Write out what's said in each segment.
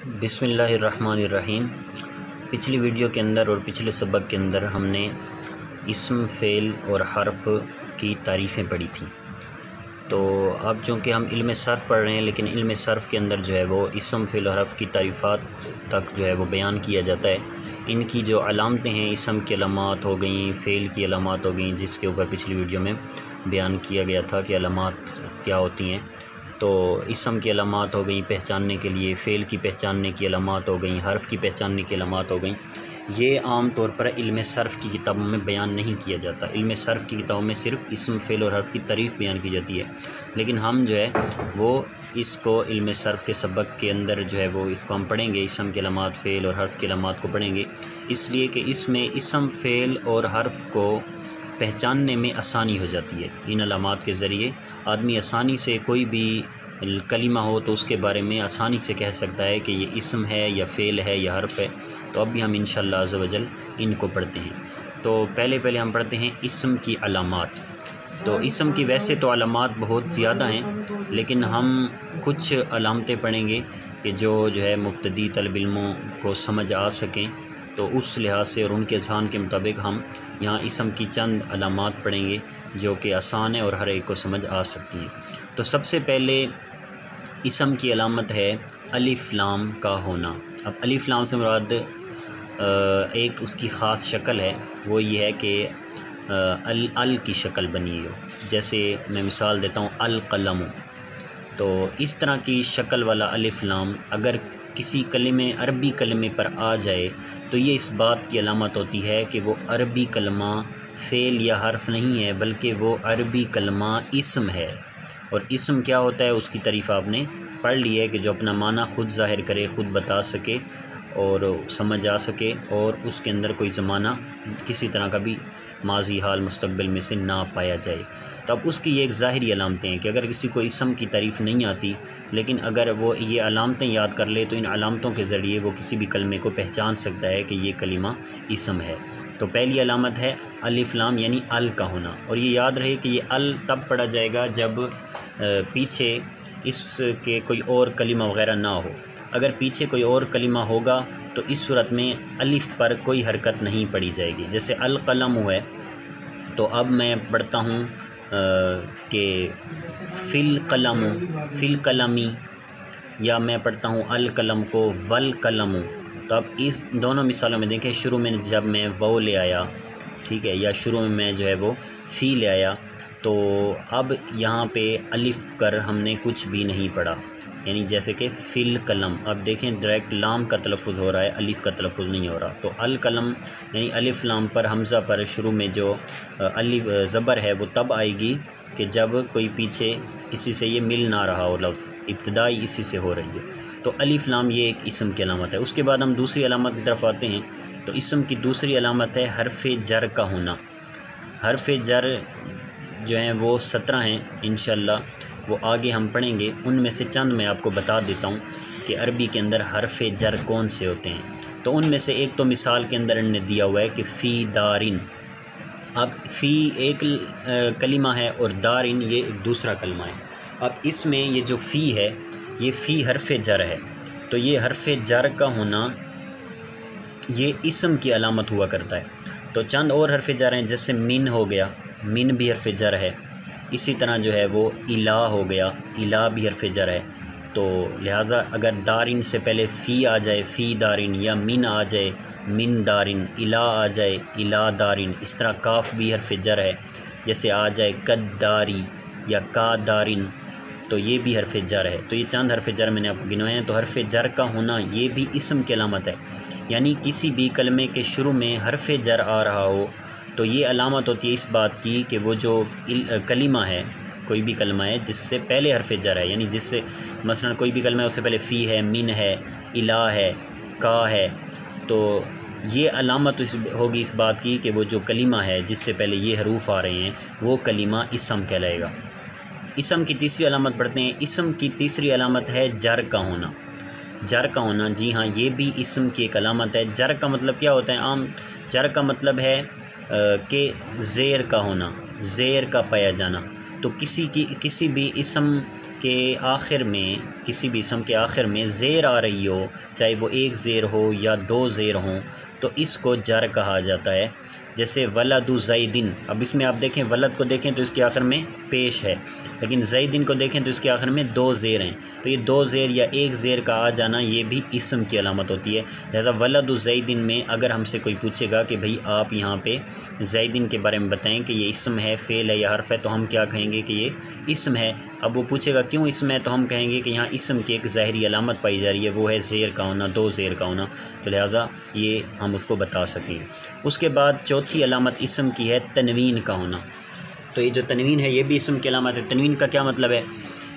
बिस्मिल्लाहिर्रहमानिर्रहीम। पिछली वीडियो के अंदर और पिछले सबक के अंदर हमने इस्म, फ़ेल और हर्फ की तारीफ़ें पढ़ी थी। तो अब चूँकि हम इल्म सर्फ़ पढ़ रहे हैं, लेकिन इल्म सर्फ़ के अंदर जो है वो इस्म, फ़ेल और हर्फ की तारीफ़ात तक जो है वो बयान किया जाता है। इनकी जो अलामतें हैं, इस्म की अलामात हो गई, फ़ेल की अलामात हो गई, जिसके ऊपर पिछली वीडियो में बयान किया गया था कि अलामात क्या होती हैं। तो इस्म की अलामात हो गई पहचानने के लिए, फ़ेल की पहचानने की अलामात हो गई, हर्फ़ की पहचानने की अलामात हो गई। ये आम तौर पर इल्म सर्फ़ की किताबों में बयान नहीं किया जाता। इल्म सर्फ़ की किताबों में सिर्फ़ इस्म, फ़ेल और हर्फ़ की तारीफ़ बयान की जाती है। लेकिन हम जो है वो इसको इल्म सर्फ़ के सबक के अंदर जो है वो इसको हम पढ़ेंगे, इस्म की अलामात, फ़ेल और हर्फ़ की अलामात को पढ़ेंगे, इसलिए कि इसमें इस्म, फ़ेल और हर्फ़ को पहचानने में आसानी हो जाती है। इन अलामात के ज़रिए आदमी आसानी से कोई भी कलिमा हो तो उसके बारे में आसानी से कह सकता है कि ये इस्म है या फ़ेल है या हर्फ़ है। तो अब भी हम इंशाअल्लाह अज़्ज़ व जल इनको पढ़ते हैं। तो पहले हम पढ़ते हैं इस्म की अलामात। तो इस्म की वैसे तो अलामात बहुत ज़्यादा हैं, लेकिन हम कुछ अलामतें पढ़ेंगे कि जो है मुब्तदी तलब इल्मों को समझ आ सकें। तो उस लिहाज से और उनके ज़हान के मुताबिक हम यहाँ इस्म की चंद अलामात पढ़ेंगे जो कि आसान है और हर एक को समझ आ सकती हैं। तो सबसे पहले इस्म की अलामत है अलिफ लाम का होना। अब अलिफ लाम से मुराद एक उसकी ख़ास शक्ल है, वो ये है कि अल की शक्ल बनी हो। जैसे मैं मिसाल देता हूँ, अल कलम। तो इस तरह की शक्ल वाला अलिफ लाम अगर किसी कलिमे, अरबी कलिमे पर आ जाए तो ये इस बात की अलामत होती है कि वो अरबी कलमा फ़ेल या हर्फ नहीं है, बल्कि वो अरबी कलमा इस्म है। और इस्म क्या होता है उसकी तारीफ़ आपने पढ़ ली है कि जो अपना माना ख़ुद ज़ाहिर करे, ख़ुद बता सके और समझ आ सके, और उसके अंदर कोई ज़माना किसी तरह का भी माजी, हाल, मुस्तक़बिल में से ना पाया जाए। तो अब उसकी ये एक ज़ाहिरी अलामतें हैं कि अगर किसी को इस्म की तारीफ़ नहीं आती, लेकिन अगर वो ये अलामतें याद कर ले तो इन अलामतों के ज़रिए वो किसी भी कलमे को पहचान सकता है कि ये कलिमा इस्म है। तो पहली अलामत है अलिफ लाम यानी अल का होना। और ये याद रहे कि ये अल तब पढ़ा जाएगा जब पीछे इसके कोई और कलिमा वग़ैरह ना हो। अगर पीछे कोई और कलिमा होगा तो इस सूरत में अलिफ़ पर कोई हरकत नहीं पड़ी जाएगी। जैसे अल कलम है, तो अब मैं पढ़ता हूँ कि फ़िल कलम, फ़िल कलमी, या मैं पढ़ता हूँ अल कलम को वल कलम। तो अब इस दोनों मिसालों में देखें, शुरू में जब मैं वो ले आया, ठीक है, या शुरू में मैं जो है वो फ़ी ले आया, तो अब यहाँ पे अलिफ़ कर हमने कुछ भी नहीं पढ़ा, यानी जैसे कि फ़िल कलम। अब देखें डायरेक्ट लाम का तलफ़ुज़ हो रहा है, अलिफ़ का तलफ़ुज़ नहीं हो रहा। तो अल कलम यानी अलिफ़ लाम पर, हमज़ा पर शुरू में जो अलिफ ज़बर है वो तब आएगी कि जब कोई पीछे किसी से ये मिल ना रहा हो, लफ्ज़ इब्तिदाई इसी से हो रही है। तो अलिफ़ लाम ये एक इस्म की अलामत है। उसके बाद हम दूसरी अलामत की तरफ आते हैं। तो इस्म की दूसरी अलामत है हर्फ़ जर का होना। हर्फ़ जर जो हैं वो 17 हैं, इंशाअल्लाह वो आगे हम पढ़ेंगे। उनमें से चंद मैं आपको बता देता हूँ कि अरबी के अंदर हर्फ़ जर कौन से होते हैं। तो उनमें से एक तो मिसाल के अंदर इन्होंने दिया हुआ है कि फ़ी दारिन। अब फ़ी एक कलिमा है और दारिन ये एक दूसरा कलिमा है। अब इसमें ये जो फ़ी है, ये फ़ी हर्फ़ जर है। तो ये हर्फ़ जर का होना ये इस्म की अलामत हुआ करता है। तो चंद और हर्फ़ जर हैं, जैसे मिन हो गया, मिन भी हर्फ़ जर है। इसी तरह जो है वो इला हो गया, इला भी हर्फ़ जर है। तो लिहाजा अगर दारिन से पहले फ़ी आ जाए, फ़ी दारिन, या मिन आ जाए, मिन दारिन, इला आ जाए, इला दारिन, इस तरह काफ भी हर्फ़ जर है। जैसे आ जाए कद दारी या का दारिन, तो ये भी हर्फ़ जर है। तो ये चंद हर्फ़ जर मैंने आपको गिनवाए हैं। तो हर्फ़ जर का होना ये भी इस्म की अलामत है, यानी किसी भी कलमे के शुरू में हर्फ़ जर आ रहा हो तो ये अलामत होती है इस बात की कि वो जो कलिमा है, कोई भी कलमा है जिससे पहले हर्फ़ जर है, यानी जिससे मसलन कोई भी कलमा है उससे पहले फ़ी है, मिन है, इला है, का है, तो ये अलामत होगी इस बात की कि वो जो कलिमा है जिससे पहले ये हरूफ आ रहे हैं वो कलिमा इस्म कहलाएगा। इस्म की तीसरी अलामत पढ़ते हैं। इस्म की तीसरी अलामत है जर का होना। जर का होना, जी हाँ, ये भी इस्म की एक अलामत है। जर का मतलब क्या होता है? आम जर का मतलब है कि ज़ेर का होना, ज़ेर का पाया जाना। तो किसी भी इस्म के आखिर में, किसी भी इसम के आखिर में ज़ेर आ रही हो, चाहे वो एक ज़ेर हो या दो ज़ेर हों, तो इसको जर कहा जाता है। जैसे वलदु ज़ैदिन, अब इसमें आप देखें वलद को देखें तो इसके आखिर में पेश है, लेकिन ज़ैदिन को देखें तो इसके आखिर में दो ज़ेर हैं। तो ये दो ज़ेर या एक ज़ेर का आ जाना ये भी इसम की अलामत होती है। लिहाजा वलदु ज़ैदिन में अगर हमसे कोई पूछेगा कि भाई आप यहाँ पे ज़ैदिन के बारे में बताएं कि ये इसम है, फ़ेल है या हर्फ है, तो हम क्या कहेंगे कि ये इसम है। अब वो पूछेगा क्यों इसम है, तो हम कहेंगे कि यहाँ इसम की एक ज़ाहिरी अलामत पाई जा रही है, वो है ज़ेर का होना, दो ज़ेर का होना, तो लिहाजा ये हम उसको बता सकेंगे। उसके बाद चौथी अलामत इसम की है तनवीन का होना। तो ये जो तनवीन है ये भी इसम की अलामत है। तनवीन का क्या मतलब है,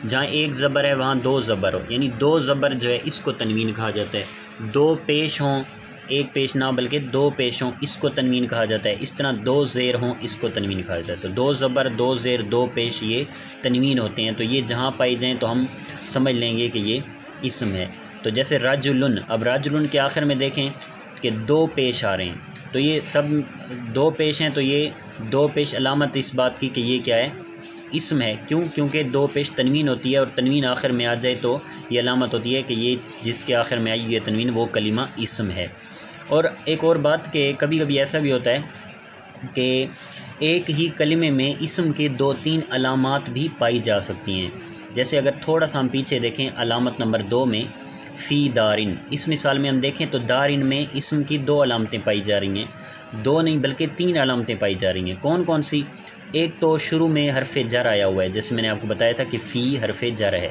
जहाँ एक ज़बर है वहाँ दो ज़बर हो, यानी दो ज़बर जो है इसको तनवीन कहा जाता है। दो पेश हों, एक पेश ना बल्कि दो पेश हों, इसको तनवीन कहा जाता है। इस तरह दो ज़ेर हों, इसको तनवीन कहा जाता है। तो दो ज़बर, दो ज़ेर, दो पेश, ये तनवीन होते हैं। तो ये जहाँ पाई जाएँ तो हम समझ लेंगे कि ये इसम है। तो जैसे राजुलन, अब राजुलन के आखिर में देखें कि दो पेश आ रहे हैं, तो ये सब दो पेश हैं, तो ये दो पेश अलामत इस बात की कि ये क्या है, इसम है। क्यों? क्योंकि दो पेश तनवीन होती है और तनवीन आखिर में आ जाए तो ये अलामत होती है कि ये जिसके आखिर में आई ये तनवीन वो कलिमा इसम है। और एक और बात कि कभी कभी ऐसा भी होता है कि एक ही कलिमे में इसम के दो तीन अलामात भी पाई जा सकती हैं। जैसे अगर थोड़ा सा हम पीछे देखें अलामत नंबर 2 में फ़ी दारिन, इस मिसाल में हम देखें तो दारिन में इसम की दो अलामतें पाई जा रही हैं, दो नहीं बल्कि तीन अलामतें पाई जा रही हैं। कौन कौन सी? एक तो शुरू में हरफ़े जर आया हुआ है, जैसे मैंने आपको बताया था कि फ़ी हरफ़े जर है।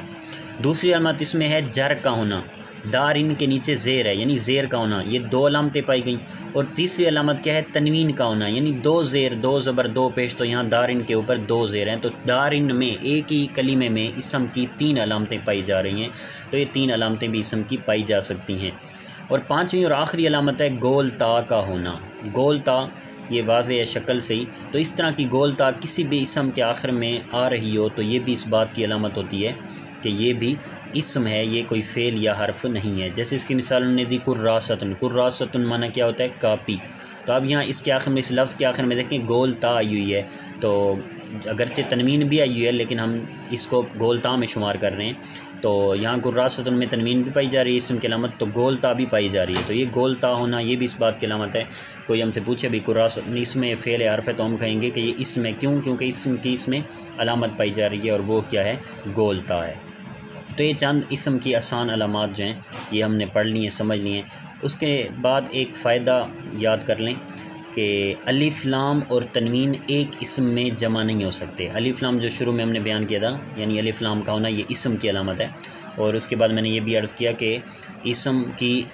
दूसरी अलामत इसमें है जर का होना, दारिन के नीचे ज़ेर है यानी ज़ेर का होना, ये दो अलामतें पाई गई। और तीसरी अलामत क्या है, तनवीन का होना, यानी दो ज़ेर, दो ज़बर, दो पेश, तो यहाँ दारिन के ऊपर दो ज़ेर हैं। तो दारिन में एक ही कलीमे में इसम की तीन अलामतें पाई जा रही हैं, तो ये तीन अलामतें भी इसम की पाई जा सकती हैं। और पाँचवीं और आखिरी अलामत है गोल ता का होना। गोल ता ये वाज़े है शक्ल से ही, तो इस तरह की गोल ता किसी भी इसम के आखिर में आ रही हो तो ये भी इस बात की अलामत होती है कि ये भी इसम है, ये कोई फ़ेल या हर्फ नहीं है। जैसे इसकी मिसाल उन्होंने दी कुर्रासतुन, कुर्रासतुन माना क्या होता है, कापी। तो अब यहाँ इसके आखिर में, इस लफ्ज़ के आखिर में देखें गोल ता आई हुई है, तो अगरचे तनवीन भी आई हुई है लेकिन हम इसको गोल ता में शुमार कर रहे हैं। तो यहाँ कुर्रासतुन में तनवीन भी पाई जा रही है इसम की अलामत, तो गोल ता भी पाई जा रही है। तो ये गोल ता होना ये भी इस बात की अलामत है। कोई हमसे पूछे भी कुर्रासतुन इसमें फ़ेल हर्फ है, तो हम कहेंगे कि ये इसमें, क्यों? क्योंकि इसम की इसमें अलामत पाई जा रही है और वो क्या है, गोल ता है। तो ये चंद इसम की आसान अलामात जो हैं ये हमने पढ़ ली हैं, समझ ली हैं। उसके बाद एक फ़ायदा याद कर लें कि अलिफ लाम और तनवीन एक इसम में जमा नहीं हो सकते। अलिफ लाम जो शुरू में हमने बयान किया था, यानी अलिफ लाम का होना ये इसम की अलामत है। और उसके बाद मैंने ये भी अर्ज़ किया कि इसम की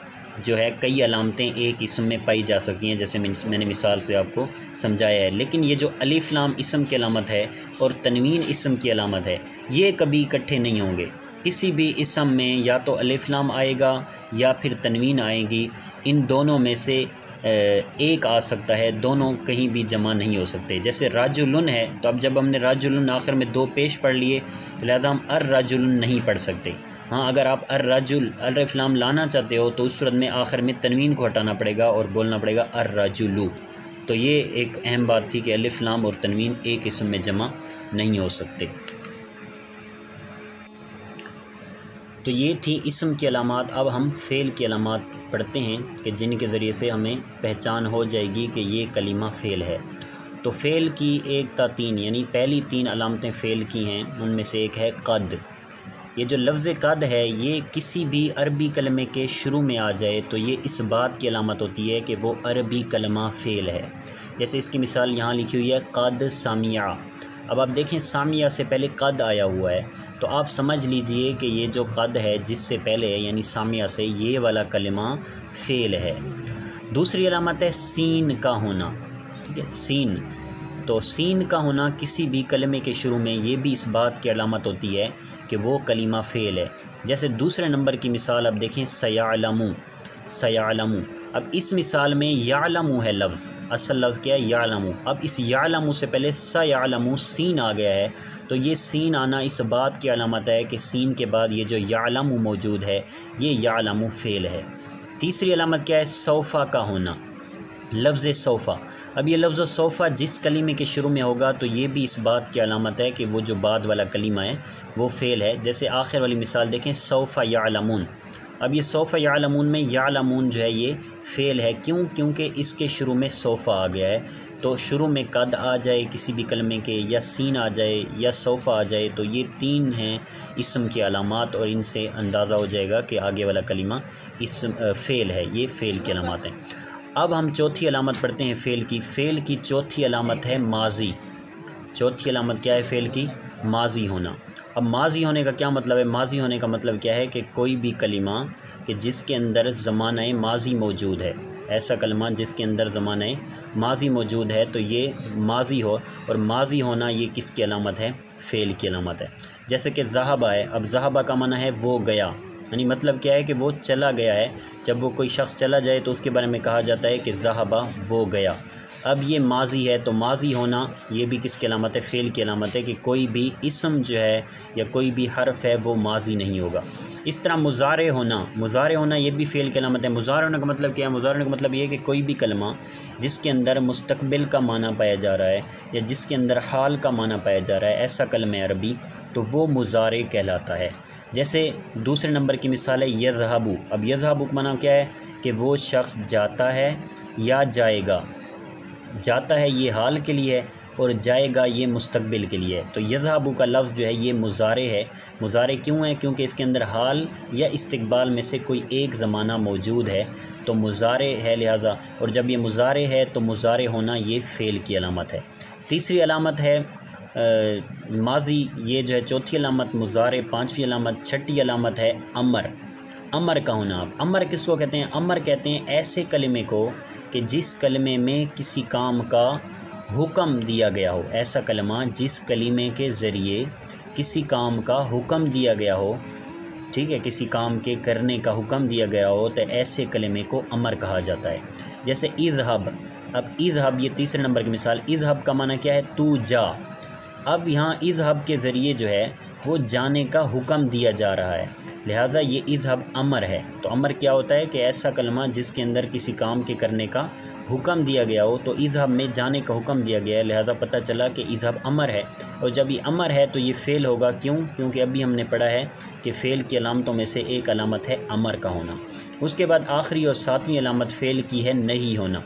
जो है कई अलामतें एक इसम में पाई जा सकती हैं, जैसे मैंने मिसाल से आपको समझाया है। लेकिन ये जो अलिफ लाम इसम की अलामत है और तनवीन इसम की अलामत है, ये कभी इकट्ठे नहीं होंगे। किसी भी इसम में या तो अलिफ लाम आएगा या फिर तनवीन आएगी, इन दोनों में से एक आ सकता है, दोनों कहीं भी जमा नहीं हो सकते। जैसे राजुलन है, तो अब जब हमने राजुलन आखिर में दो पेश पढ़ लिए, लिहाजा हम अर राजुलन नहीं पढ़ सकते। हाँ, अगर आप अर राजुल अलिफ लाम लाना चाहते हो तो उस सूरत में आखिर में तनवीन को हटाना पड़ेगा और बोलना पड़ेगा अर राजुलू। तो ये एक अहम बात थी कि अलिफ लाम और तनवीन एक इसम में जमा नहीं हो सकते। तो ये थी इसम की अलामात। अब हम फ़ेल की अलामात पढ़ते हैं कि जिनके ज़रिए से हमें पहचान हो जाएगी कि ये कलीमा फ़ेल है। तो फ़ेल की एक ता तीन, यानी पहली तीन अलामतें फ़ेल की हैं, उनमें से एक है कद। ये जो लफ्ज़ कद है ये किसी भी अरबी कलमे के शुरू में आ जाए तो ये इस बात की अलामत होती है कि वो अरबी कलमा फ़ेल है। जैसे इसकी मिसाल यहाँ लिखी हुई है, कद सामिया। अब आप देखें सामिया से पहले कद आया हुआ है, तो आप समझ लीजिए कि ये जो कद है जिससे पहले है यानी सामिया से, ये वाला कलिमा फ़ेल है। दूसरी अलामत है सीन का होना। ठीक है, सीन। तो सीन का होना किसी भी कलिमे के शुरू में, ये भी इस बात की अलामत होती है कि वो कलिमा फ़ेल है। जैसे दूसरे नंबर की मिसाल अब देखें, सयालमू, सयालमू। अब इस मिसाल में यालमू है लफ्ज़, असल लफ्ज़ क्या है, यालमू। अब इस यालमू से पहले सयालमू सीन आ गया है, तो ये सीन आना इस बात की अलामत है कि सीन के बाद ये जो यालमू मौजूद है ये यालमू फ़ेल है। तीसरी अलामत क्या है, सौफ़ा का होना। लफ्ज़ सौफ़ा, अब ये लफ्ज़ सौफ़ा जिस कलीमे के शुरू में होगा तो ये भी इस बात की अलामत है कि वो जो बाद वाला कलीमा है वो फ़ेल है। जैसे आखिर वाली मिसाल देखें, सौफ़ा यअलमून। अब ये सौफ़ा यअलमून में यअलमून जो है ये फ़ेल है। क्यों? क्योंकि इसके शुरू में सौफ़ा आ गया है। तो शुरू में कद आ जाए किसी भी कलमे के, या सीन आ जाए, या सौफ़ा आ जाए, तो ये तीन हैं इसम की अलामात, और इनसे अंदाज़ा हो जाएगा कि आगे वाला कलीमा इसम फ़ेल है। ये फ़ेल की अलामात हैं। अब हम चौथी अलामत पढ़ते हैं फ़ेल की। फ़ेल की चौथी अलामत है माज़ी। चौथी अलामत क्या है फ़ेल की? माज़ी होना। अब माज़ी होने का क्या मतलब है? माज़ी होने का मतलब क्या है कि कोई भी कलिमा कि जिसके अंदर ज़माना माज़ी मौजूद है, ऐसा कलमा जिसके अंदर ज़माना माज़ी मौजूद है, तो ये माज़ी हो। और माज़ी होना ये किसकी अलामत है? फ़ेल की अलामत है। जैसे कि ज़हाबा है। अब ज़हाबा का माना है वो गया, यानी मतलब क्या है कि वो चला गया है। जब वो कोई शख्स चला जाए तो उसके बारे में कहा जाता है कि ज़हाबा वो गया। अब ये माज़ी है, तो माज़ी होना ये भी किसकी अलामत है? फ़ेल की अलामत है कि कोई भी इसम जो है या कोई भी हर्फ है वो माज़ी नहीं होगा। इस तरह मुज़ारे होना ये भी फ़ेल की अलामत है। मुज़ारे होने का मतलब क्या है? मुज़ारे होने का मतलब ये है कि कोई भी कलमा जिसके अंदर मुस्तक़बिल का माना पाया जा रहा है या जिसके अंदर हाल का माना पाया जा रहा है, ऐसा कलमा अरबी, तो वो मुज़ारे कहलाता है। जैसे दूसरे नंबर की मिसाल है यज़हबु। अब यज़हबु का माना क्या है कि वो शख्स जाता है या जाएगा। जाता है ये हाल के लिए है और जाएगा ये मुस्तक़बिल के लिए है। तो यज़हबु का लफ्ज़ जो है ये मुज़ारे है। मुज़ारे क्यों है? क्योंकि इसके अंदर हाल या इस्तिक़बाल में से कोई एक ज़माना मौजूद है, तो मुज़ारे है लिहाजा। और जब ये मुज़ारे है तो मुज़ारे होना ये फ़ेल की अलामत है। तीसरी अलामत है माज़ी, ये जो है चौथी अलामत मुज़ारे। पाँचवीं अलामत, छठी अलामत है अमर। अमर का होना। अब अमर किसको कहते हैं? अमर कहते हैं ऐसे कलिमे को कि जिस कलमे में किसी काम का हुक्म दिया गया हो। ऐसा कलमा जिस कलीमे के ज़रिए किसी काम का हुक्म दिया गया हो, ठीक है, किसी काम के करने का हुक्म दिया गया हो, तो ऐसे कलमे को अमर कहा जाता है। जैसे इज़हब। अब इज़हब ये तीसरे नंबर की मिसाल। इज़हब का माना क्या है? तू जा। अब यहाँ इज़हब के ज़रिए जो है वो जाने का हुक्म दिया जा रहा है, लिहाजा ये इज़हब अमर है। तो अमर क्या होता है कि ऐसा कलमा जिसके अंदर किसी काम के करने का हुक्म दिया गया हो, तो इज़हब में जाने का हुक्म दिया गया है, लिहाजा पता चला कि इज़हब अमर है। और जब ये अमर है तो ये फ़ेल होगा। क्यों? क्योंकि अभी हमने पढ़ा है कि फ़ेल की अलामतों में से एक अलामत है अमर का होना। उसके बाद आखिरी और सातवीं अलामत फ़ेल की है नहीं होना।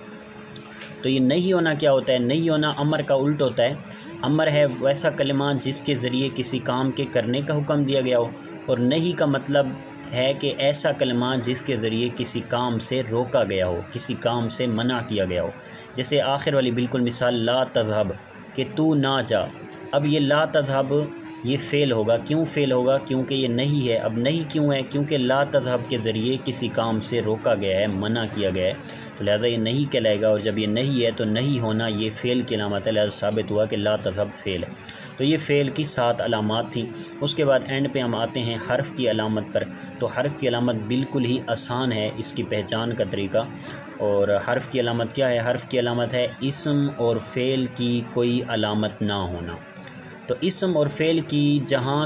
तो ये नहीं होना क्या होता है? नहीं होना अमर का उल्ट होता है। अमर है वैसा कलिमा जिसके ज़रिए किसी काम के करने का हुक्म दिया गया हो, और नहीं का मतलब है कि ऐसा कलिमा जिसके ज़रिए किसी काम से रोका गया हो, किसी काम से मना किया गया हो। जैसे आखिर वाली बिल्कुल मिसाल ला तज़हब, कि तू ना जा। अब ये ला तज़हब ये फ़ेल होगा। क्यों फ़ेल होगा? क्योंकि ये नहीं है। अब नहीं क्यों है? क्योंकि ला तज़हब के ज़रिए किसी काम से रोका गया है, मना किया गया है, तो लिहाजा ये नहीं कहलाएगा। और जब ये नहीं है तो नहीं होना ये फ़ेल की अलामत है, लिहाजा साबित हुआ कि ला तज़हब फ़ेल है। तो ये फ़ेल की 7 अलामात थी। उसके बाद एंड पे हम आते हैं हर्फ़ की अलामत पर। तो हर्फ़ की अलामत बिल्कुल ही आसान है इसकी पहचान का तरीका। और हर्फ़ की अलामत क्या है? हर्फ़ की अलामत है इस्म और फ़ेल की कोई अलामत ना होना। तो इस्म और फ़ेल की जहाँ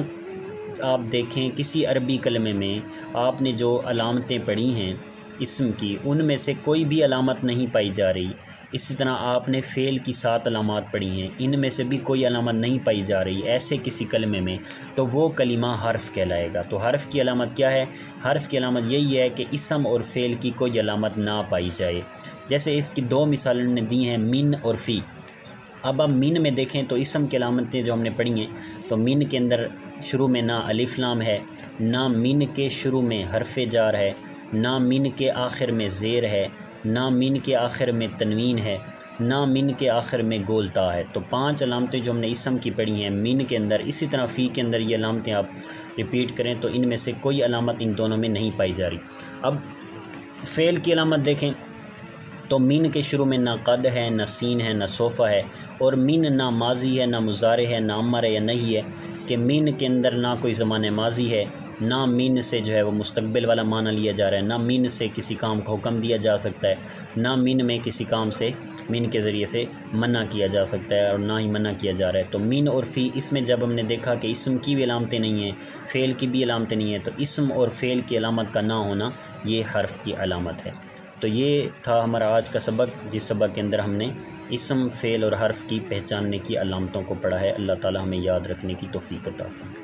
आप देखें किसी अरबी कलमे में आपने जो अलामतें पढ़ी हैं इस्म की, उनमें से कोई भी अलामत नहीं पाई जा रही। इसी तरह आपने फ़ेल की 7 अलामात पढ़ी हैं, इनमें से भी कोई अलामत नहीं पाई जा रही ऐसे किसी कलमे में, तो वो कलिमा हर्फ़ कहलाएगा। तो हर्फ़ की अलामत क्या है? हर्फ़ की अलामत यही है कि इस्म और फ़ेल की कोई अलामत ना पाई जाए। जैसे इसकी 2 मिसालें ने दी हैं, मिन और फ़ी। अब हम मिन में देखें तो इस्म की अलामतें जो हमने पढ़ी हैं, तो मिन के अंदर शुरू में ना अलिफ लाम है, ना मिन के शुरू में हरफ़े जार है, ना मिन के आखिर में ज़ेर है, ना मिन के आखिर में तनवीन है, ना मिन के आखिर में गोलता है। तो 5 अलामतें जो हमने इस्म की पढ़ी हैं मिन के अंदर, इसी तरह फ़ी के अंदर ये अलामतें आप रिपीट करें तो इनमें से कोई अलामत इन दोनों में नहीं पाई जा रही। अब फ़ेल की अलामत देखें तो मिन के शुरू में ना कद है, ना सीन है, ना सोफ़ा है। और मिन ना माजी है, ना मुज़ारे है, ना अमर है या नहीं है, कि मिन के अंदर ना कोई ज़माने माजी है, ना मिन से जो है वो मुस्तक़बिल वाला माना लिया जा रहा है, ना मिन से किसी काम का हुक्म दिया जा सकता है, ना मिन में किसी काम से मिन के ज़रिए से मना किया जा सकता है और ना ही मना किया जा रहा है। तो मिन और फ़ी, इसमें जब हमने देखा कि इस्म की भी अलामतें नहीं हैं, फ़ेल की भी अलामतें नहीं हैं, तो इस्म और फ़ेल की अलामत का ना होना ये हर्फ़ की अलामत है। तो ये था हमारा आज का सबक, जिस सबक के अंदर हमने इस्म, फ़ेल और हर्फ की पहचानने की अलामतों को पढ़ा है। अल्लाह ताला हमें याद रखने की तौफ़ीक अता फरमाए।